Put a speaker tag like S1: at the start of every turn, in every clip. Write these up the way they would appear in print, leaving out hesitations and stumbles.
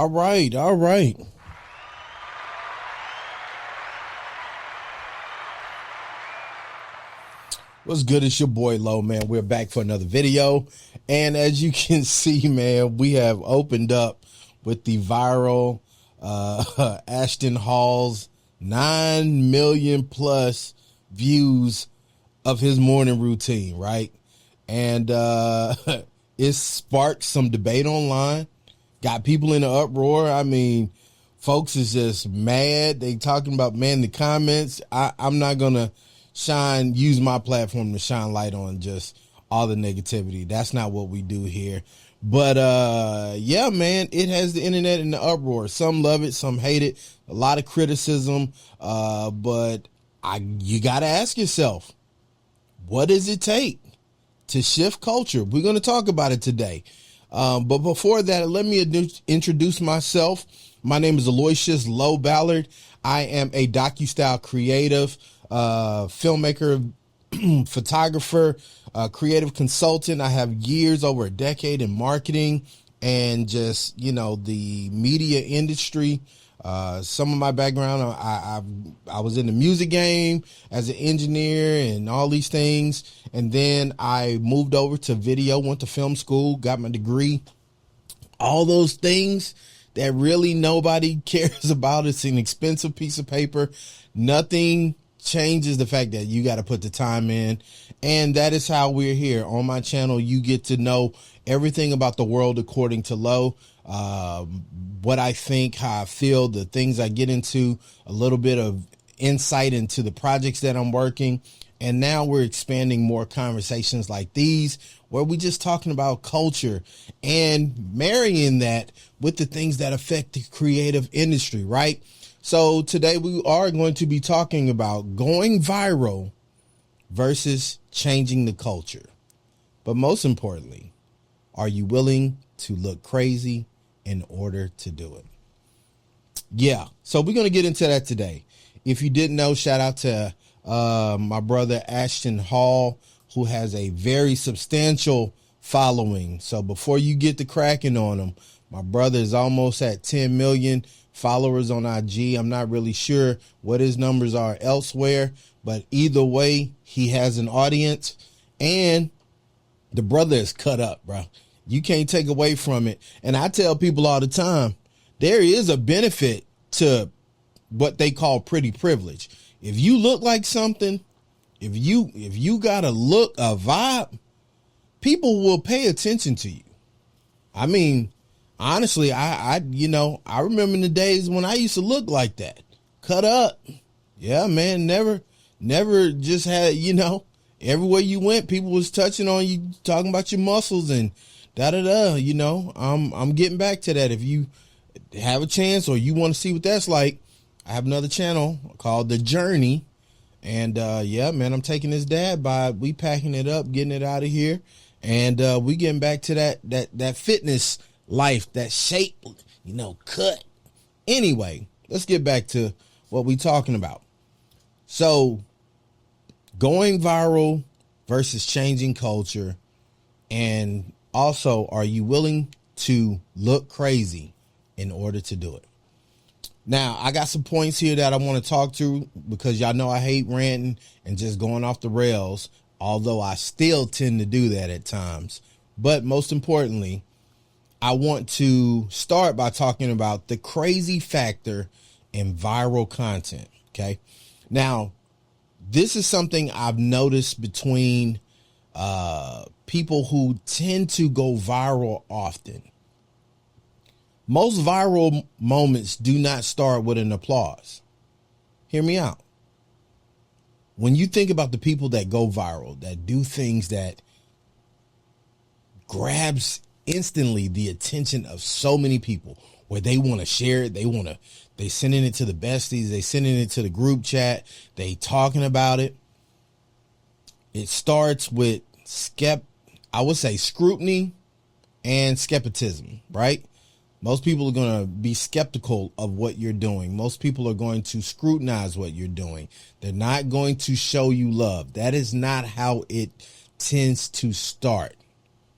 S1: All right, all right. What's good? It's your boy Low, man. We're back for another video. And as you can see, man, we have opened up with the viral Ashton Hall's 9 million plus views of his morning routine, right? And it sparked some debate online, got people in an uproar. I mean, folks is just mad. They talking about, man, the comments. I'm not going to use my platform to shine light on just all the negativity. That's not what we do here. But yeah, man, it has the internet in the uproar. Some love it, some hate it. A lot of criticism. But you got to ask yourself, what does it take to shift culture? We're going to talk about it today. But before that, let me introduce myself. My name is Aloysius Low Ballard. I am a docu-style creative, filmmaker, photographer, creative consultant. I have years, over a decade in marketing and just, the media industry. Some of my background, I was in the music game as an engineer and all these things. And then I moved over to video, went to film school, got my degree, all those things that really nobody cares about. It's an expensive piece of paper. Nothing changes the fact that you got to put the time in. And that is how we're here on my channel. You get to know everything about the world according to Low. What I think, how I feel, the things I get into, a little bit of insight into the projects that I'm working. And now we're expanding more conversations like these where we just talking about culture and marrying that with the things that affect the creative industry, right? So today we are going to be talking about going viral versus changing the culture. But most importantly, are you willing to look crazy in order to do it? Yeah, so we're going to get into that today. If you didn't know, shout out to my brother Ashton Hall, who has a very substantial following. So before you get the cracking on him, my brother is almost at 10 million followers on IG. I'm not really sure what his numbers are elsewhere, but either way, he has an audience and the brother is cut up, bro. You can't take away from it. And I tell people all the time, there is a benefit to what they call pretty privilege. If you look like something, if you got a look, a vibe, people will pay attention to you. I mean, honestly, I remember in the days when I used to look like that, cut up. Yeah, man, never just had, everywhere you went, people was touching on you, talking about your muscles and da-da-da, I'm getting back to that. If you have a chance or you want to see what that's like, I have another channel called The Journey. And yeah, man, I'm taking this dad by, we packing it up, getting it out of here. And we getting back to that fitness life, that shape, cut. Anyway, let's get back to what we talking about. So going viral versus changing culture. And also, are you willing to look crazy in order to do it? Now, I got some points here that I want to talk to because y'all know I hate ranting and just going off the rails, although I still tend to do that at times. But most importantly, I want to start by talking about the crazy factor in viral content. Okay. Now, this is something I've noticed between people who tend to go viral often. Most viral moments do not start with an applause. Hear me out. When you think about the people that go viral, that do things that grabs instantly the attention of so many people, where they want to share it, they sending it to the besties, they sending it to the group chat, they talking about it. It starts with scrutiny and skepticism, right? Most people are going to be skeptical of what you're doing. Most people are going to scrutinize what you're doing. They're not going to show you love. That is not how it tends to start.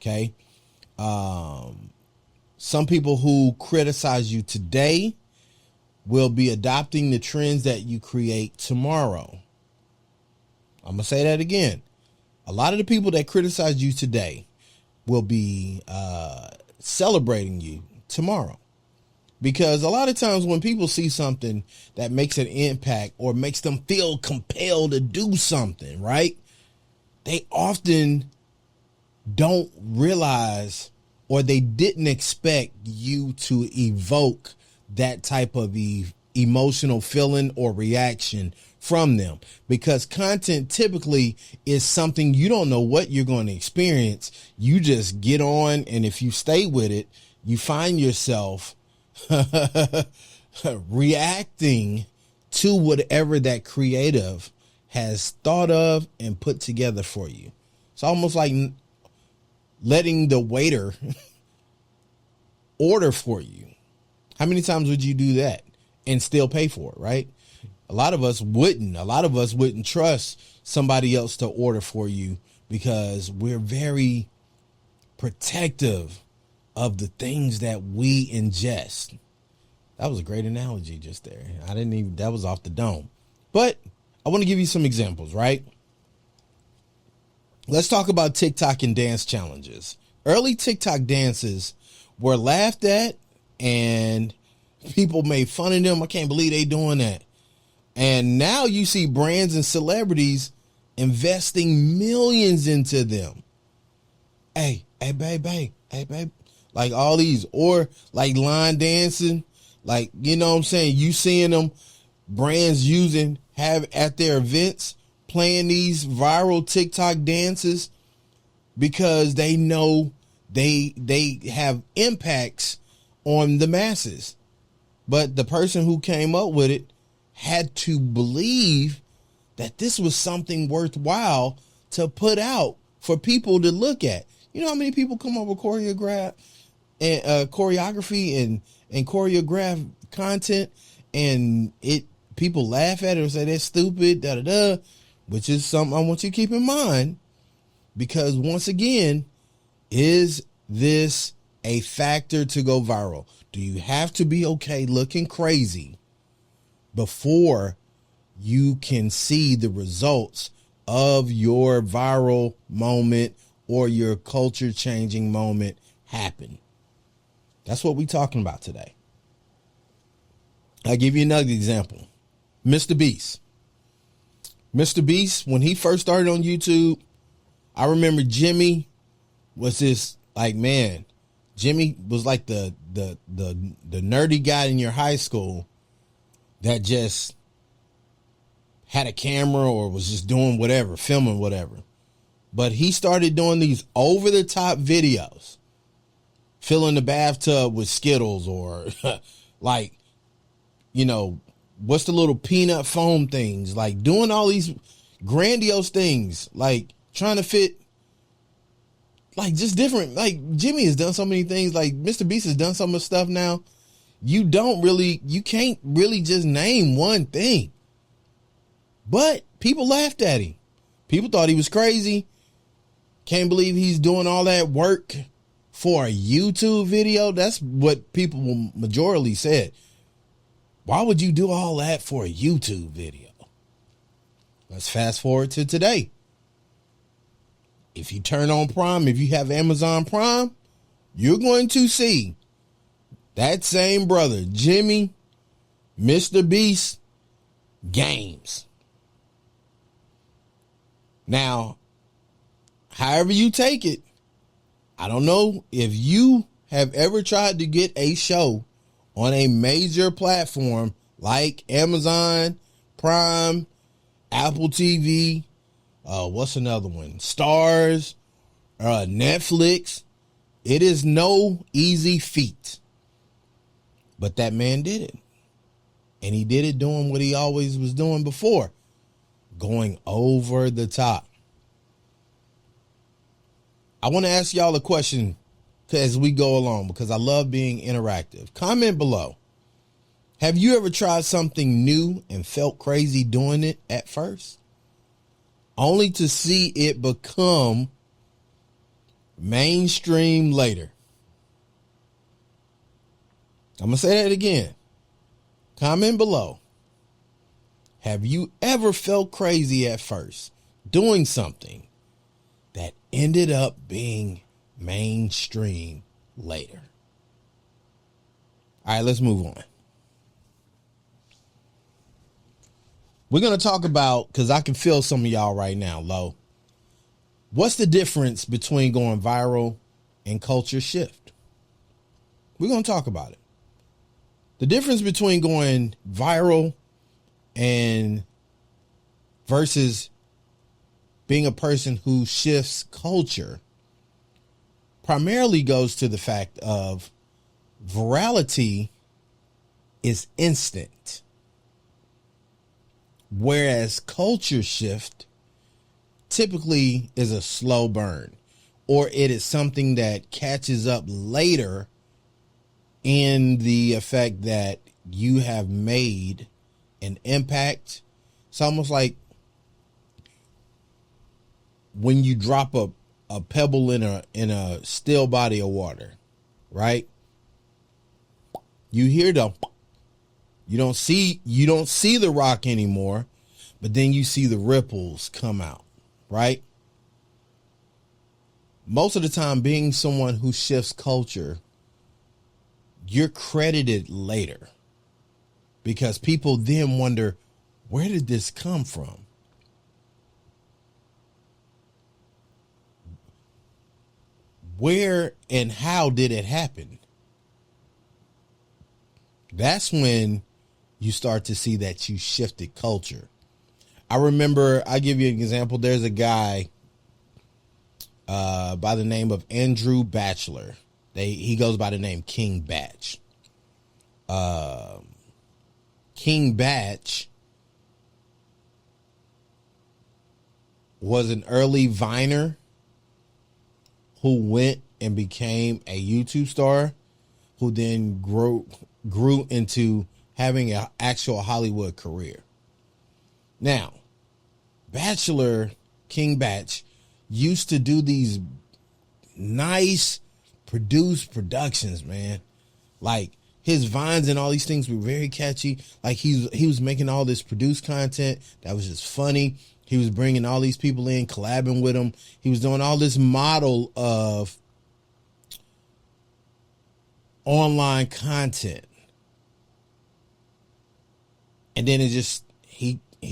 S1: Okay. Some people who criticize you today will be adopting the trends that you create tomorrow. I'm going to say that again. A lot of the people that criticize you today will be celebrating you tomorrow. Because a lot of times when people see something that makes an impact or makes them feel compelled to do something, right? They often don't realize, or they didn't expect you to evoke that type of emotional feeling or reaction from them, because content typically is something you don't know what you're going to experience. You just get on, and if you stay with it, you find yourself reacting to whatever that creative has thought of and put together for you. It's almost like letting the waiter order for you. How many times would you do that and still pay for it, right? A lot of us wouldn't. A lot of us wouldn't trust somebody else to order for you because we're very protective of the things that we ingest. That was a great analogy just there. That was off the dome. But I want to give you some examples, right? Let's talk about TikTok and dance challenges. Early TikTok dances were laughed at and people made fun of them. I can't believe they doing that. And now you see brands and celebrities investing millions into them. Hey, babe. Like all these, or like line dancing, like, you know what I'm saying? You seeing them brands have at their events playing these viral TikTok dances because they know they have impacts on the masses. But the person who came up with it had to believe that this was something worthwhile to put out for people to look at. You know how many people come up with choreography and choreograph content, and people laugh at it or say that's stupid, which is something I want you to keep in mind, because once again, is this a factor to go viral? Do you have to be okay looking crazy before you can see the results of your viral moment or your culture changing moment happen? That's what we're talking about today. I'll give you another example. MrBeast. MrBeast, when he first started on YouTube, I remember Jimmy was this, like, man, Jimmy was like the nerdy guy in your high school that just had a camera or was just doing whatever, filming whatever. But he started doing these over the top videos, filling the bathtub with Skittles, or like, you know, what's the little peanut foam things, like doing all these grandiose things, like trying to fit, like just different. Like Jimmy has done so many things. Like MrBeast has done so much stuff now. You can't really just name one thing. But people laughed at him. People thought he was crazy. Can't believe he's doing all that work for a YouTube video. That's what people majorly said. Why would you do all that for a YouTube video? Let's fast forward to today. If you turn on Prime, if you have Amazon Prime, you're going to see that same brother, Jimmy, MrBeast, games. Now, however you take it, I don't know if you have ever tried to get a show on a major platform like Amazon Prime, Apple TV, what's another one? Stars, Netflix. It is no easy feat. But that man did it. And he did it doing what he always was doing before, going over the top. I want to ask y'all a question as we go along, because I love being interactive. Comment below. Have you ever tried something new and felt crazy doing it at first, only to see it become mainstream later? I'm going to say that again. Comment below. Have you ever felt crazy at first doing something that ended up being mainstream later? All right, let's move on. We're going to talk about, because I can feel some of y'all right now, low. What's the difference between going viral and culture shift? We're going to talk about it. The difference between going viral and versus being a person who shifts culture primarily goes to the fact of virality is instant, whereas culture shift typically is a slow burn, or it is something that catches up later in the effect that you have made an impact. It's almost like when you drop a pebble in a still body of water, right? You hear you don't see the rock anymore, but then you see the ripples come out, right? Most of the time, being someone who shifts culture, you're credited later because people then wonder, where did this come from? Where and how did it happen? That's when you start to see that you shifted culture. I remember, I give you an example. There's a guy by the name of Andrew Batchelor. He goes by the name King Batch. King Batch was an early Viner who went and became a YouTube star, who then grew into having an actual Hollywood career. Now, King Batch used to do these nice productions, man. Like his vines and all these things were very catchy. Like he was making all this produced content that was just funny. He was bringing all these people in, collabing with them. He was doing all this model of online content. And then he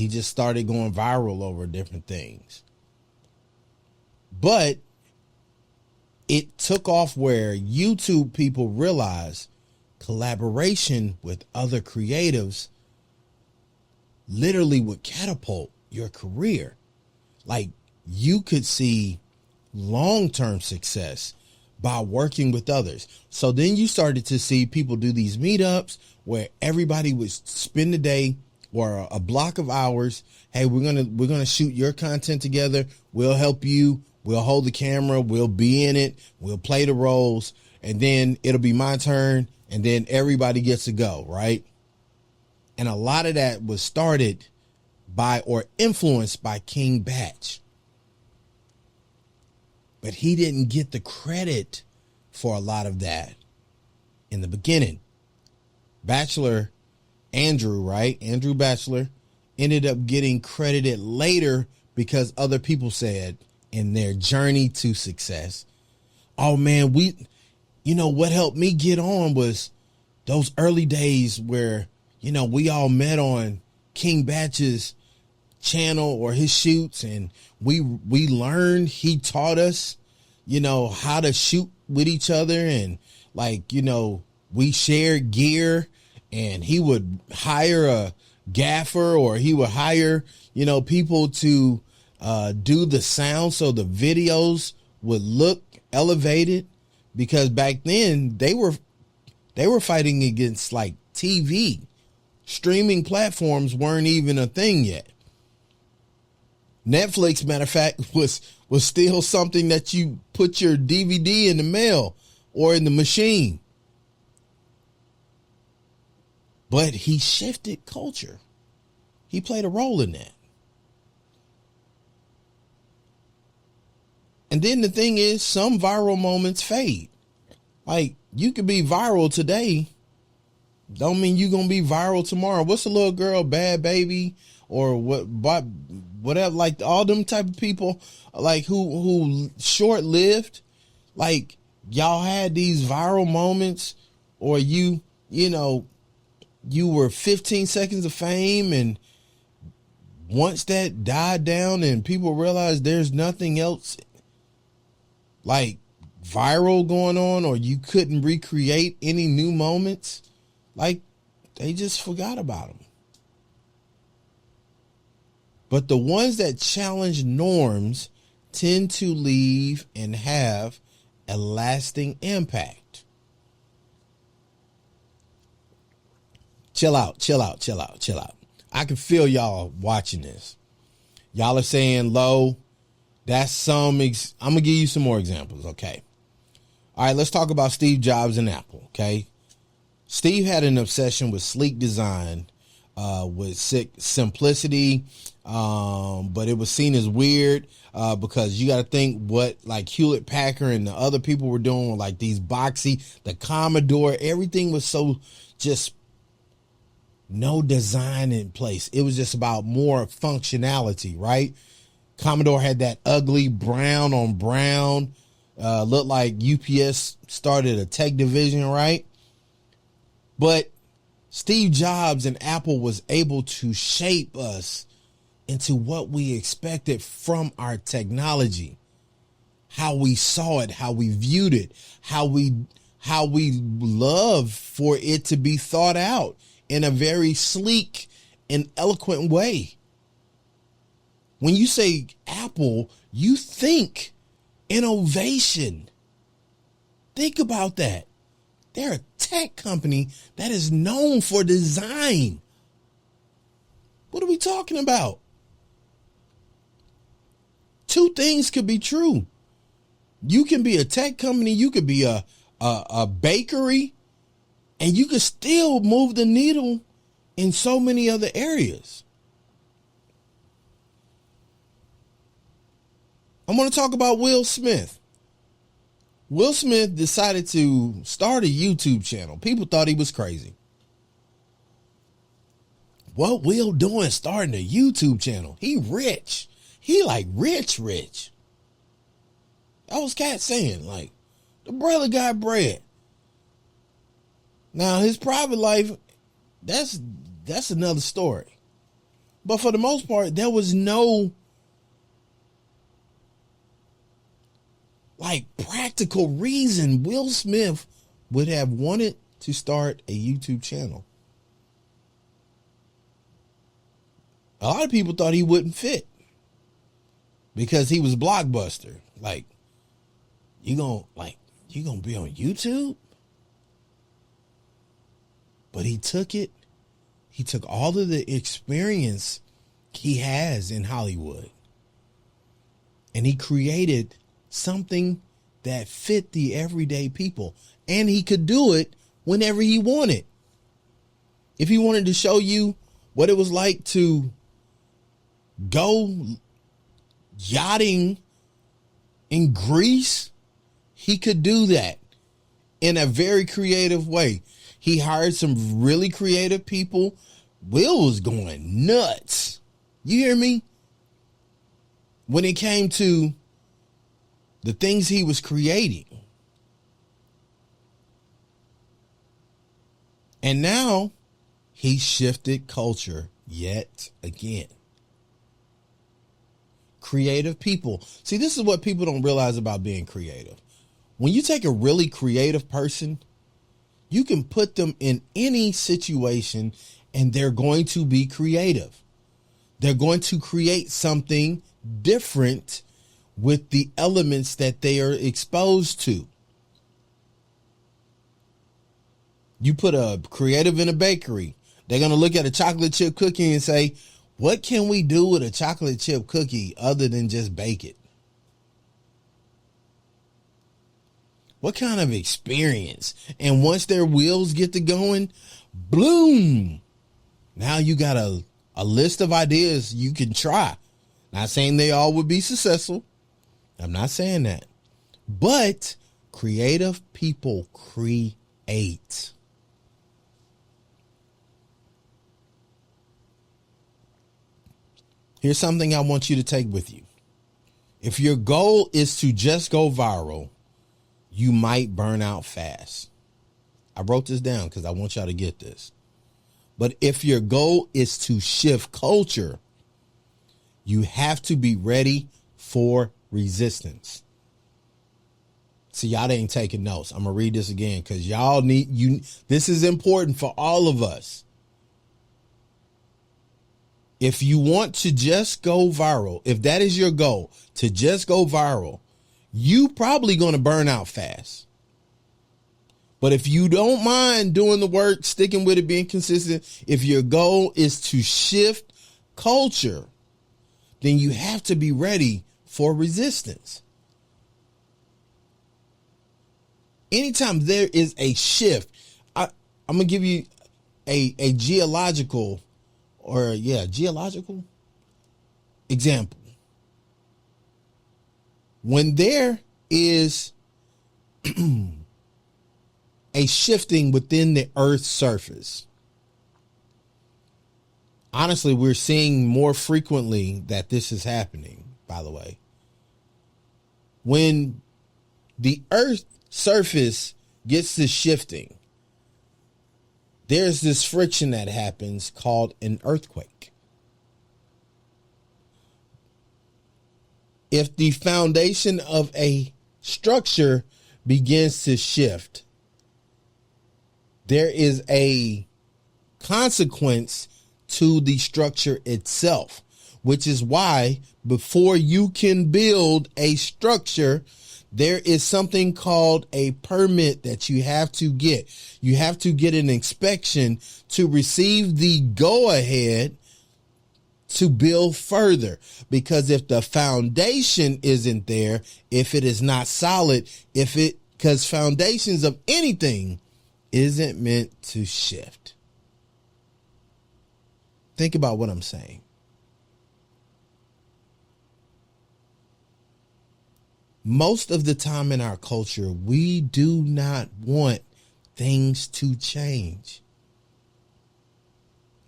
S1: just started going viral over different things. But it took off where YouTube people realized collaboration with other creatives literally would catapult your career. Like you could see long-term success by working with others. So then you started to see people do these meetups where everybody would spend the day or a block of hours. Hey, we're gonna shoot your content together. We'll help you. We'll hold the camera. We'll be in it. We'll play the roles, and then it'll be my turn, and then everybody gets to go, right? And a lot of that was started by or influenced by King Batch. But he didn't get the credit for a lot of that in the beginning. Batchelor, Andrew, right? Andrew Batchelor ended up getting credited later because other people said in their journey to success, oh man, what helped me get on was those early days where, we all met on King Batch's channel or his shoots, and we learned, he taught us, how to shoot with each other, and we shared gear, and he would hire a gaffer or he would hire, people to do the sound so the videos would look elevated, because back then they were fighting against like TV. Streaming platforms weren't even a thing yet. Netflix, matter of fact, was still something that you put your DVD in the mail or in the machine. But he shifted culture. He played a role in that. And then the thing is, some viral moments fade. Like, you could be viral today, don't mean you're going to be viral tomorrow. What's a little girl, Bad Baby, or whatever, like all them type of people, like who short-lived, like y'all had these viral moments, or you were 15 seconds of fame, and once that died down and people realized there's nothing else like viral going on, or you couldn't recreate any new moments, like they just forgot about them. But the ones that challenge norms tend to leave and have a lasting impact. Chill out. I can feel y'all watching this. Y'all are saying, Lo, that's some, I'm going to give you some more examples, okay? All right, let's talk about Steve Jobs and Apple, okay? Steve had an obsession with sleek design, with simplicity, but it was seen as weird because you got to think what like Hewlett Packard and the other people were doing, like these boxy, the Commodore, everything was so just no design in place. It was just about more functionality, right? Commodore had that ugly brown on brown, looked like UPS started a tech division, right? But Steve Jobs and Apple was able to shape us into what we expected from our technology, how we saw it, how we viewed it, how we love for it to be thought out in a very sleek and eloquent way. When you say Apple, you think innovation. Think about that. They're a tech company that is known for design. What are we talking about? Two things could be true. You can be a tech company, you could be a bakery, and you could still move the needle in so many other areas. I'm going to talk about Will Smith. Will Smith decided to start a YouTube channel. People thought he was crazy. What Will doing starting a YouTube channel? He rich. He like rich. That was Cat saying, like, the brother got bread. Now, his private life, that's another story. But for the most part, there was no like practical reason Will Smith would have wanted to start a YouTube channel. A lot of people thought he wouldn't fit because he was Blockbuster. Like, you gonna be on YouTube? But he took it. He took all of the experience he has in Hollywood, and he created something that fit the everyday people. And he could do it whenever he wanted. If he wanted to show you what it was like to go yachting in Greece, he could do that in a very creative way. He hired some really creative people. Will was going nuts. You hear me? When it came to the things he was creating. And now he shifted culture yet again. Creative people. See, this is what people don't realize about being creative. When you take a really creative person, you can put them in any situation and they're going to be creative. They're going to create something different with the elements that they are exposed to. You put a creative in a bakery, they're going to look at a chocolate chip cookie and say, what can we do with a chocolate chip cookie other than just bake it? What kind of experience? And once their wheels get to going, bloom. Now you got a list of ideas you can try. Not saying they all would be successful. I'm not saying that. But creative people create. Here's something I want you to take with you. If your goal is to just go viral, you might burn out fast. I wrote this down because I want y'all to get this. But if your goal is to shift culture, you have to be ready for resistance. See, y'all ain't taking notes. I'm going to read this again because y'all need this is important for all of us. If you want to just go viral, if that is your goal, to just go viral, you probably going to burn out fast. But if you don't mind doing the work, sticking with it, being consistent, if your goal is to shift culture, then you have to be ready for resistance. Anytime there is a shift, I'm going to give you a geological example. When there is a shifting within the Earth's surface, honestly, we're seeing more frequently that this is happening, by the way. When the Earth's surface gets to shifting, there's this friction that happens called an earthquake. If the foundation of a structure begins to shift, there is a consequence to the structure itself, which is why before you can build a structure, there is something called a permit that you have to get. You have to get an inspection to receive the go-ahead to build further. Because if the foundation isn't there, if it is not solid, because foundations of anything isn't meant to shift. Think about what I'm saying. Most of the time in our culture, we do not want things to change.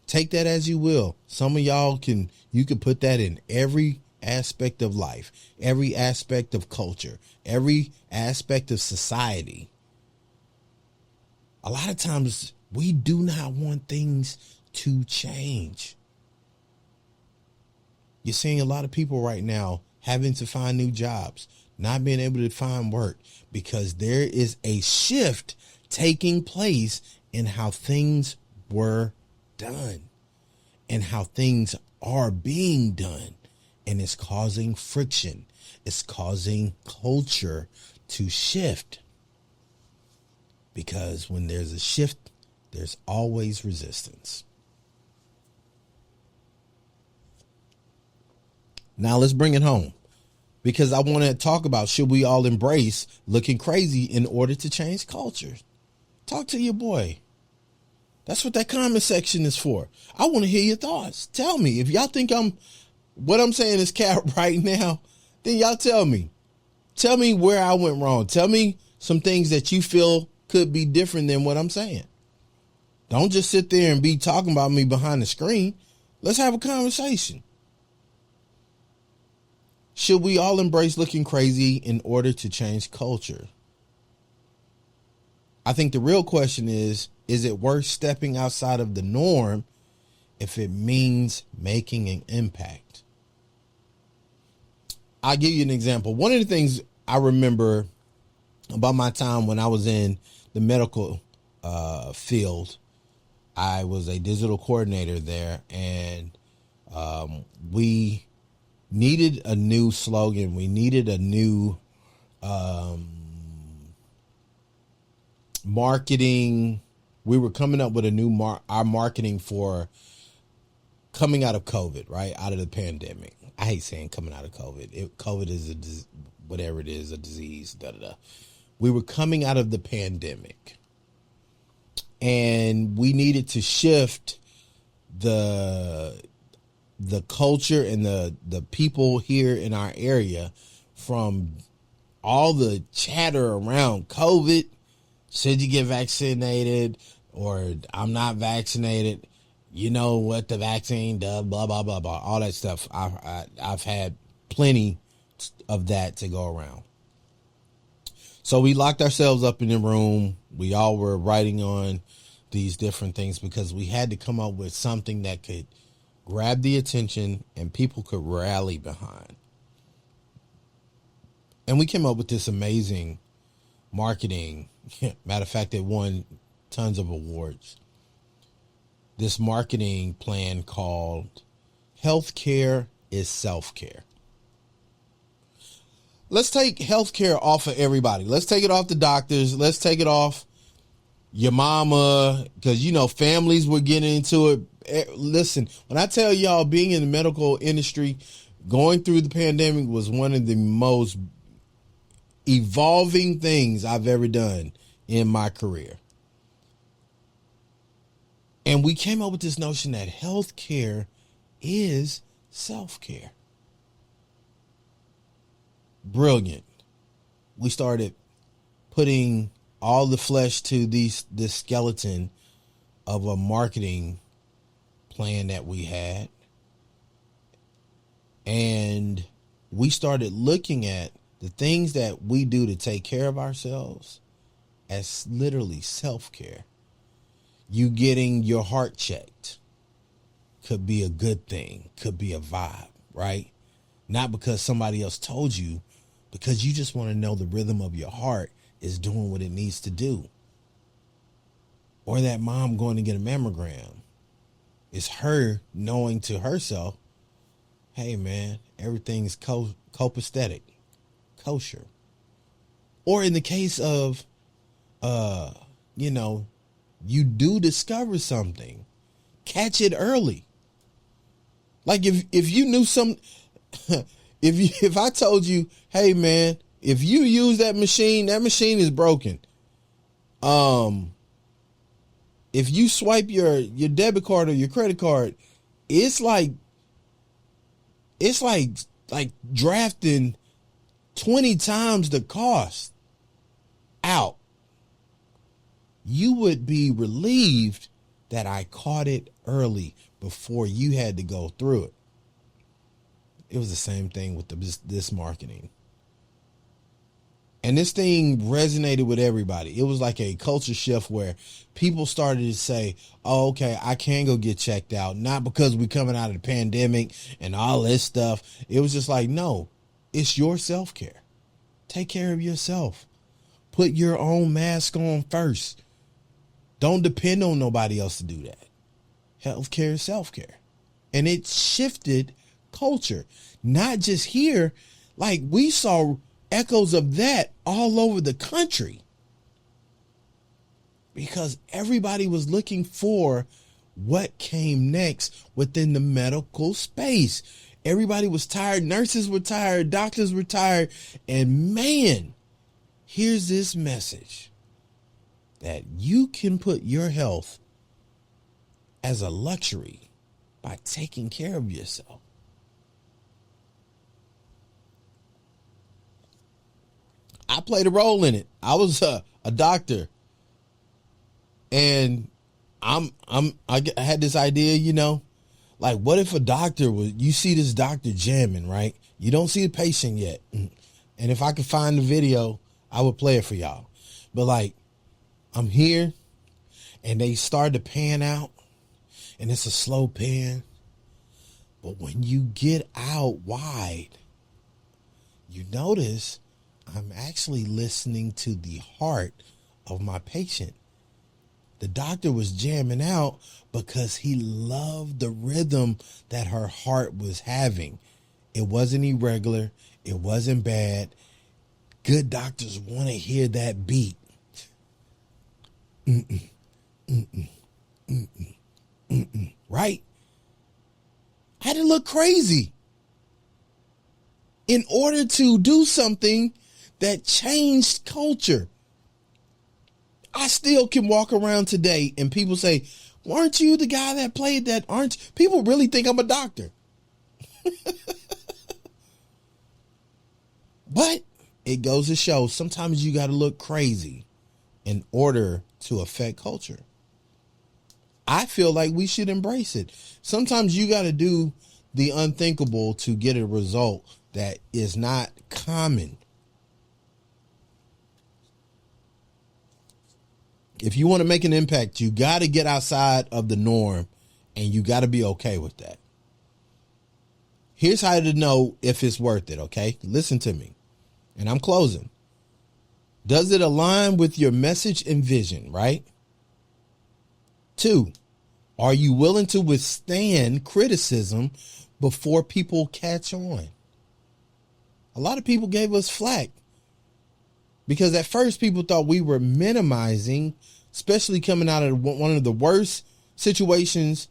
S1: Take that as you will. Some of y'all you can put that in every aspect of life, every aspect of culture, every aspect of society. A lot of times we do not want things to change. You're seeing a lot of people right now having to find new jobs, not being able to find work because there is a shift taking place in how things were done and how things are being done. And it's causing friction. It's causing culture to shift. Because when there's a shift, there's always resistance. Now let's bring it home. Because I want to talk about, should we all embrace looking crazy in order to change culture? Talk to your boy. That's what that comment section is for. I want to hear your thoughts. Tell me. If y'all think what I'm saying is cap right now, then y'all tell me. Tell me where I went wrong. Tell me some things that you feel could be different than what I'm saying. Don't just sit there and be talking about me behind the screen. Let's have a conversation. Should we all embrace looking crazy in order to change culture? I think the real question is it worth stepping outside of the norm if it means making an impact? I'll give you an example. One of the things I remember about my time when I was in the medical field, I was a digital coordinator there, and we needed a new slogan. We needed a new marketing. We were coming up with a new our marketing for coming out of COVID, right? Out of the pandemic. I hate saying coming out of COVID. COVID is whatever it is, a disease, We were coming out of the pandemic, and we needed to shift the culture and the people here in our area from all the chatter around COVID. Should you get vaccinated, or I'm not vaccinated? you know what the vaccine does, blah, blah, blah, blah, all that stuff. I've had plenty of that to go around. So we locked ourselves up in the room. We all were writing on these different things because we had to come up with something that could grab the attention and people could rally behind. And we came up with this amazing marketing. Matter of fact, it won tons of awards. This marketing plan called Healthcare is Self-Care. Let's take healthcare off of everybody. Let's take it off the doctors. Let's take it off your mama, because, you know, families were getting into it. Listen, when I tell y'all, being in the medical industry, going through the pandemic was one of the most evolving things I've ever done in my career. And we came up with this notion that healthcare is self-care. Brilliant. We started putting all the flesh to this skeleton of a marketing plan that we had. And we started looking at the things that we do to take care of ourselves as literally self-care. You getting your heart checked could be a good thing, could be a vibe, right? Not because somebody else told you, because you just want to know the rhythm of your heart is doing what it needs to do. Or that mom going to get a mammogram. It's her knowing to herself, hey man, everything's copacetic, kosher. Or in the case of, you know, you do discover something, catch it early. Like if you knew some, if I told you, hey man, if you use that machine is broken. If you swipe your debit card or your credit card, it's like drafting 20 times the cost out. You would be relieved that I caught it early before you had to go through it. It was the same thing with this marketing. And this thing resonated with everybody. It was like a culture shift where people started to say, oh, okay, I can go get checked out. Not because we're coming out of the pandemic and all this stuff. It was just like, no, it's your self-care. Take care of yourself. Put your own mask on first. Don't depend on nobody else to do that. Healthcare is self-care. And it shifted culture. Not just here. Like we saw echoes of that all over the country. Because everybody was looking for what came next within the medical space. Everybody was tired. Nurses were tired. Doctors were tired. And man, here's this message that you can put your health as a luxury by taking care of yourself. I played a role in it. I was a doctor, and I had this idea, you know, like what if a doctor you see this doctor jamming, right? You don't see the patient yet. And if I could find the video, I would play it for y'all. But like, I'm here and they start to pan out and it's a slow pan. But when you get out wide, you notice I'm actually listening to the heart of my patient. The doctor was jamming out because he loved the rhythm that her heart was having. It wasn't irregular. It wasn't bad. Good doctors want to hear that beat. Right? I had to look crazy in order to do something that changed culture. I still can walk around today and people say, weren't you the guy that played that? People really think I'm a doctor. But it goes to show sometimes you got to look crazy in order to affect culture. I feel like we should embrace it. Sometimes you got to do the unthinkable to get a result that is not common. If you want to make an impact, you got to get outside of the norm, and you got to be okay with that. Here's how to know if it's worth it, okay? Listen to me, and I'm closing. Does it align with your message and vision, right? 2, are you willing to withstand criticism before people catch on? A lot of people gave us flack because at first people thought we were minimizing, especially coming out of one of the worst situations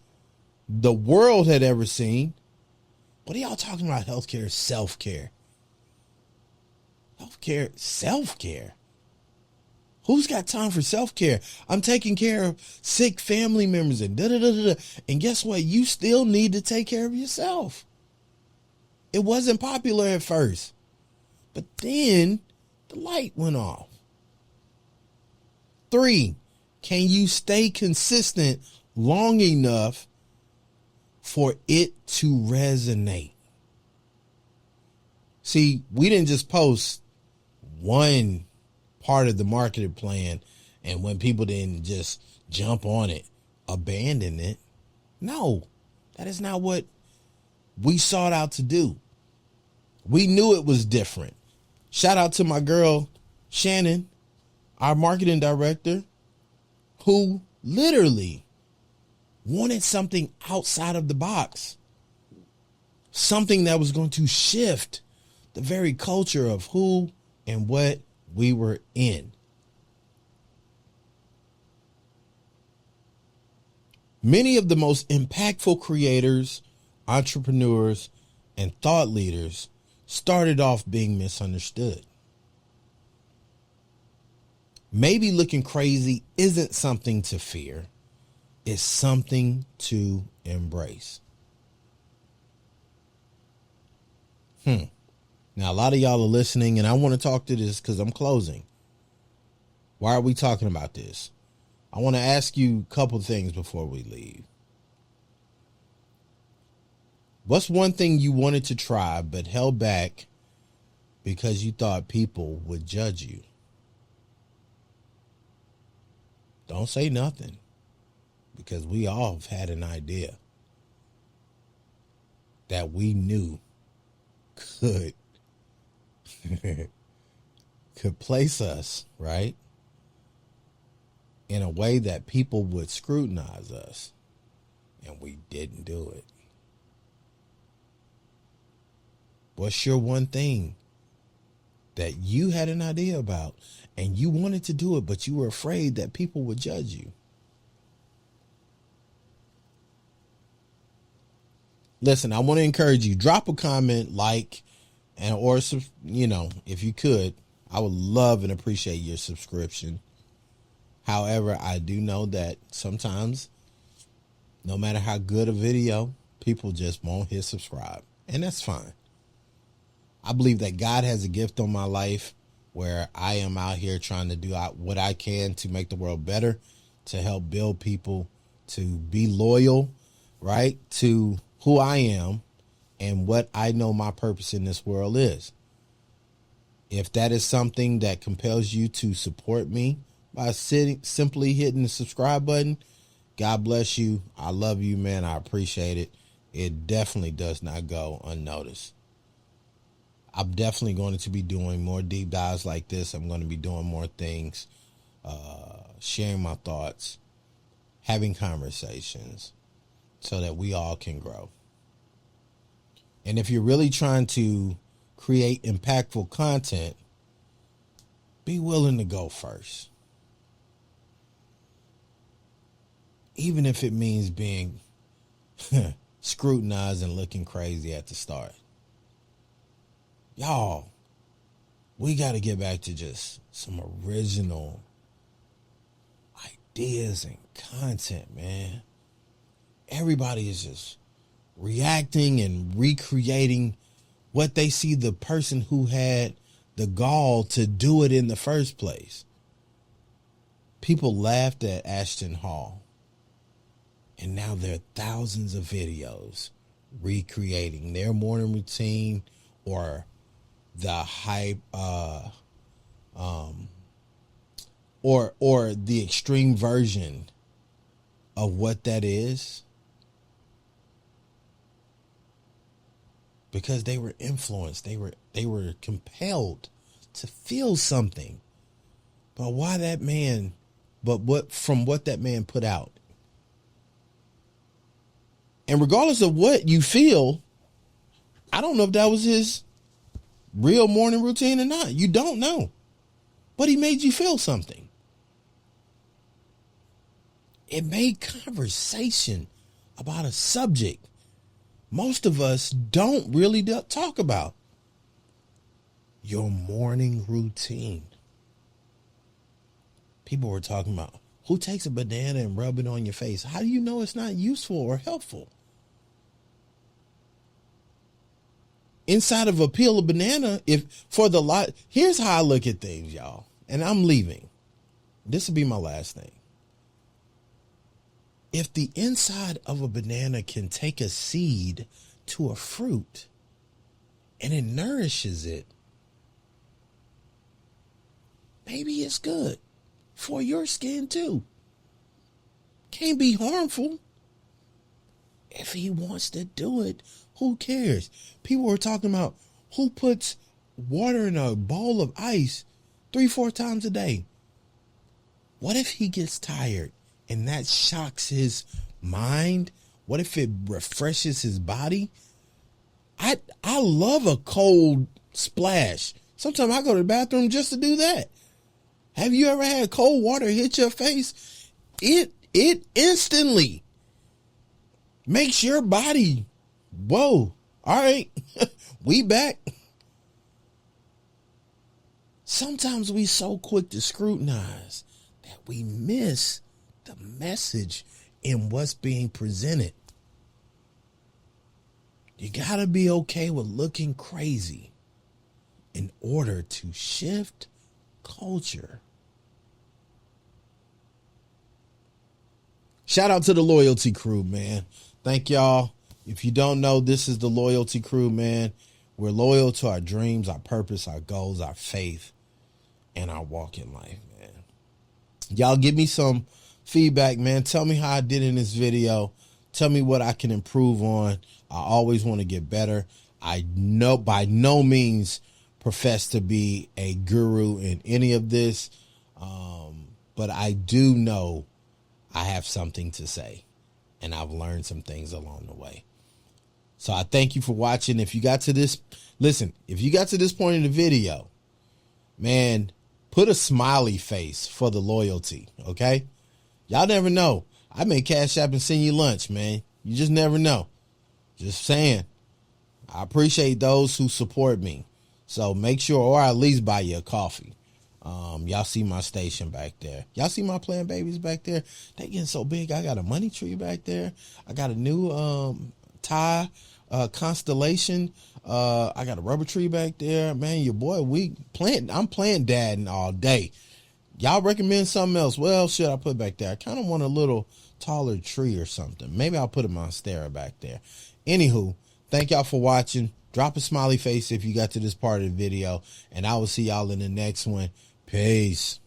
S1: the world had ever seen. What are y'all talking about? Healthcare, self-care. Healthcare, self-care. Who's got time for self-care? I'm taking care of sick family members and da-da-da-da-da. And guess what? You still need to take care of yourself. It wasn't popular at first, but then the light went off. 3, can you stay consistent long enough for it to resonate? See, we didn't just post one part of the marketing plan, and when people didn't just jump on it, abandon it. No, that is not what we sought out to do. We knew it was different. Shout out to my girl, Shannon, our marketing director, who literally wanted something outside of the box. Something that was going to shift the very culture of who and what we were in. Many of the most impactful creators, entrepreneurs, and thought leaders started off being misunderstood. Maybe looking crazy isn't something to fear. It's something to embrace. Now, a lot of y'all are listening, and I want to talk to this because I'm closing. Why are we talking about this? I want to ask you a couple things before we leave. What's one thing you wanted to try but held back because you thought people would judge you? Don't say nothing, because we all have had an idea that we knew could place us, right, in a way that people would scrutinize us, and we didn't do it. What's your one thing that you had an idea about and you wanted to do it, but you were afraid that people would judge you? Listen, I want to encourage you. Drop a comment, like, and or, if you could, I would love and appreciate your subscription. However, I do know that sometimes, no matter how good a video, people just won't hit subscribe, and that's fine. I believe that God has a gift on my life where I am out here trying to do what I can to make the world better, to help build people, to be loyal, right, to who I am and what I know my purpose in this world is. If that is something that compels you to support me by simply hitting the subscribe button, God bless you. I love you, man. I appreciate it. It definitely does not go unnoticed. I'm definitely going to be doing more deep dives like this. I'm going to be doing more things, sharing my thoughts, having conversations so that we all can grow. And if you're really trying to create impactful content, be willing to go first. Even if it means being scrutinized and looking crazy at the start. Y'all, we got to get back to just some original ideas and content, man. Everybody is just reacting and recreating what they see the person who had the gall to do it in the first place. People laughed at Ashton Hall. And now there are thousands of videos recreating their morning routine or the hype, or the extreme version of what that is, because they were influenced, they were compelled to feel something. But why that man? But what that man put out. And regardless of what you feel, I don't know if that was his real morning routine or not. You don't know. But he made you feel something. It made conversation about a subject most of us don't really talk about. Your morning routine. People were talking about, who takes a banana and rub it on your face? How do you know it's not useful or helpful? Inside of a peel of banana, here's how I look at things, y'all. And I'm leaving. This will be my last thing. If the inside of a banana can take a seed to a fruit and it nourishes it, maybe it's good for your skin too. Can't be harmful. If he wants to do it, who cares? People were talking about who puts water in a bowl of ice 3-4 times a day. What if he gets tired and that shocks his mind? What if it refreshes his body? I love a cold splash. Sometimes I go to the bathroom just to do that. Have you ever had cold water hit your face? It instantly makes your body, whoa, all right, we back. Sometimes we so quick to scrutinize that we miss the message in what's being presented. You gotta be okay with looking crazy in order to shift culture. Shout out to the Loyalty Crew, man. Thank y'all. If you don't know, this is the Loyalty Crew, man. We're loyal to our dreams, our purpose, our goals, our faith, and our walk in life, man. Y'all give me some feedback, man. Tell me how I did in this video. Tell me what I can improve on. I always want to get better. I know by no means profess to be a guru in any of this, but I do know I have something to say, and I've learned some things along the way. So I thank you for watching. If you got to this, listen, if you got to this point in the video, man, put a smiley face for the loyalty, okay? Y'all never know. I may cash app and send you lunch, man. You just never know. Just saying. I appreciate those who support me. So make sure, or at least buy you a coffee. Y'all see my station back there. Y'all see my plant babies back there? They getting so big. I got a money tree back there. I got a new Thai constellation. I got a rubber tree back there. Man, your boy, I'm playing dadding all day. Y'all recommend something else? Well, should I put back there? I kind of want a little taller tree or something. Maybe I'll put a monstera back there. Anywho, thank y'all for watching. Drop a smiley face if you got to this part of the video, and I will see y'all in the next one. Peace.